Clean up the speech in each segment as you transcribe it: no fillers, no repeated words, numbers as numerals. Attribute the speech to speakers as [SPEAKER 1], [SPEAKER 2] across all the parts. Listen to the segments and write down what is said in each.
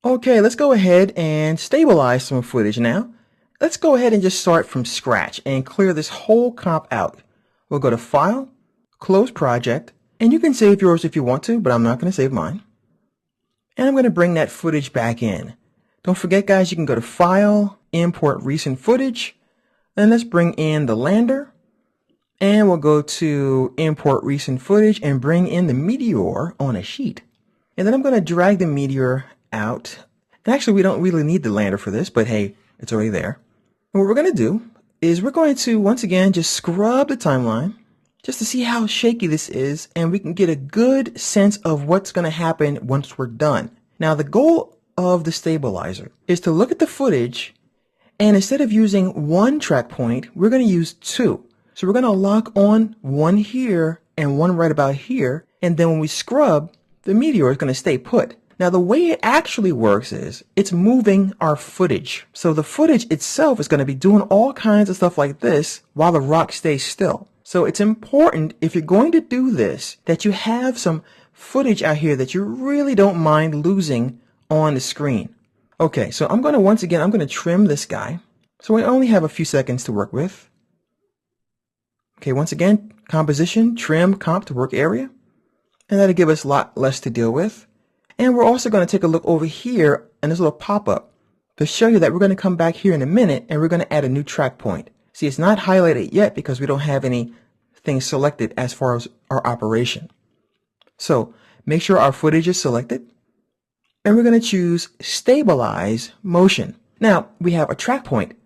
[SPEAKER 1] Okay, let's go ahead and stabilize some footage now. Let's go ahead and just start from scratch and clear this whole comp out. We'll go to File, Close Project, and you can save yours if you want to, but I'm not going to save mine. And I'm going to bring that footage back in. Don't forget, guys, you can go to File, Import Recent Footage, and let's bring in the lander. And we'll go to Import Recent Footage and bring in the meteor on a sheet. And then I'm going to drag the meteor out. And actually, we don't really need the lander for this, but hey, it's already there. And what we're going to do is we're going to, once again, just scrub the timeline just to see how shaky this is, and we can get a good sense of what's going to happen once we're done. Now, the goal of the stabilizer is to look at the footage, and instead of using one track point, we're going to use two. So we're going to lock on one here and one right about here, and then when we scrub, the meteor is going to stay put. Now, the way it actually works is it's moving our footage. So the footage itself is going to be doing all kinds of stuff like this while the rock stays still. So it's important, if you're going to do this, that you have some footage out here that you really don't mind losing on the screen. Okay, so I'm going to, once again, I'm going to trim this guy. So we only have a few seconds to work with. Okay, once again, composition, trim, comp to work area. And that'll give us a lot less to deal with. And we're also going to take a look over here in this little pop-up to show you that we're going to come back here in a minute and we're going to add a new track point. See, it's not highlighted yet because we don't have anything selected as far as our operation. So make sure our footage is selected. And we're going to choose Stabilize Motion. Now, we have a track point.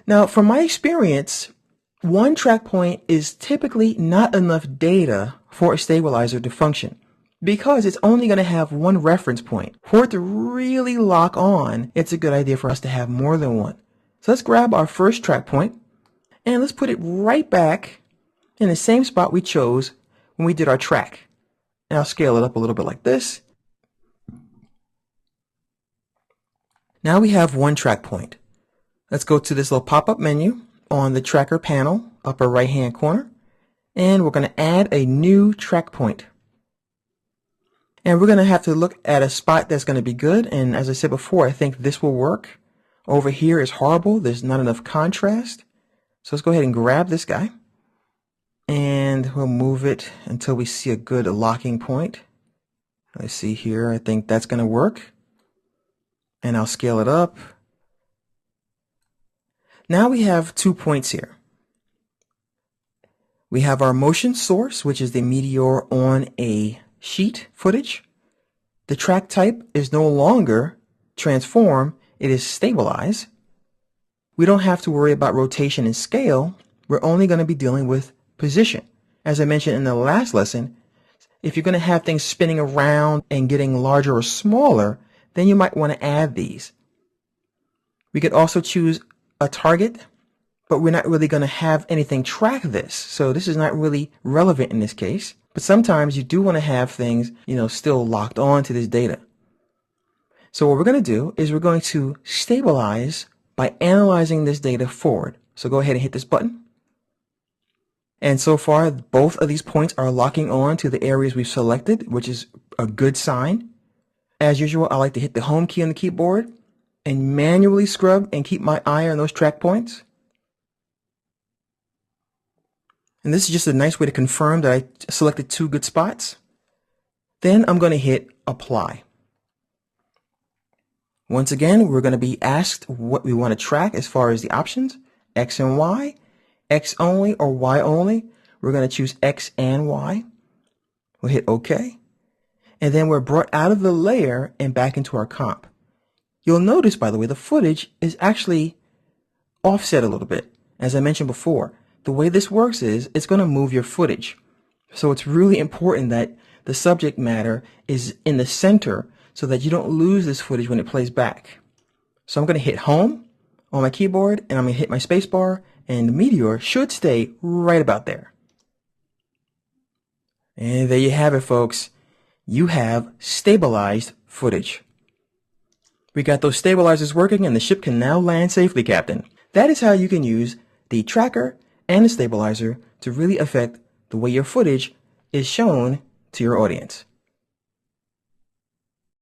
[SPEAKER 1] Now, from my experience, one track point is typically not enough data for a stabilizer to function, because it's only going to have one reference point. For it to really lock on, it's a good idea for us to have more than one. So let's grab our first track point and let's put it right back in the same spot we chose when we did our track. And I'll scale it up a little bit like this. Now we have one track point. Let's go to this little pop-up menu on the tracker panel, upper right hand corner, and we're going to add a new track point. And we're going to have to look at a spot that's going to be good. And as I said before, I think this will work. Over here is horrible. There's not enough contrast. So let's go ahead and grab this guy. And we'll move it until we see a good locking point. Let's see here. I think that's going to work. And I'll scale it up. Now we have 2 points here. We have our motion source, which is the meteor on a sheet footage. The track type is no longer transform, it is stabilize. We don't have to worry about rotation and scale. We're only going to be dealing with position. As I mentioned in the last lesson, if you're going to have things spinning around and getting larger or smaller, then you might want to add these. We could also choose a target, but we're not really going to have anything track this. So this is not really relevant in this case. But sometimes you do want to have things, still locked on to this data. So what we're going to do is we're going to stabilize by analyzing this data forward. So go ahead and hit this button. And so far, both of these points are locking on to the areas we've selected, which is a good sign. As usual, I like to hit the home key on the keyboard and manually scrub and keep my eye on those track points. And this is just a nice way to confirm that I selected 2 good spots. Then I'm going to hit Apply. Once again, we're going to be asked what we want to track as far as the options, X and Y, X only or Y only. We're going to choose X and Y. We'll hit OK. And then we're brought out of the layer and back into our comp. You'll notice, by the way, the footage is actually offset a little bit. As I mentioned before, the way this works is it's going to move your footage. So it's really important that the subject matter is in the center so that you don't lose this footage when it plays back. So I'm going to hit home on my keyboard and I'm going to hit my space bar, and the meteor should stay right about there. And there you have it, folks. You have stabilized footage. We got those stabilizers working and the ship can now land safely, Captain. That is how you can use the tracker and the stabilizer to really affect the way your footage is shown to your audience.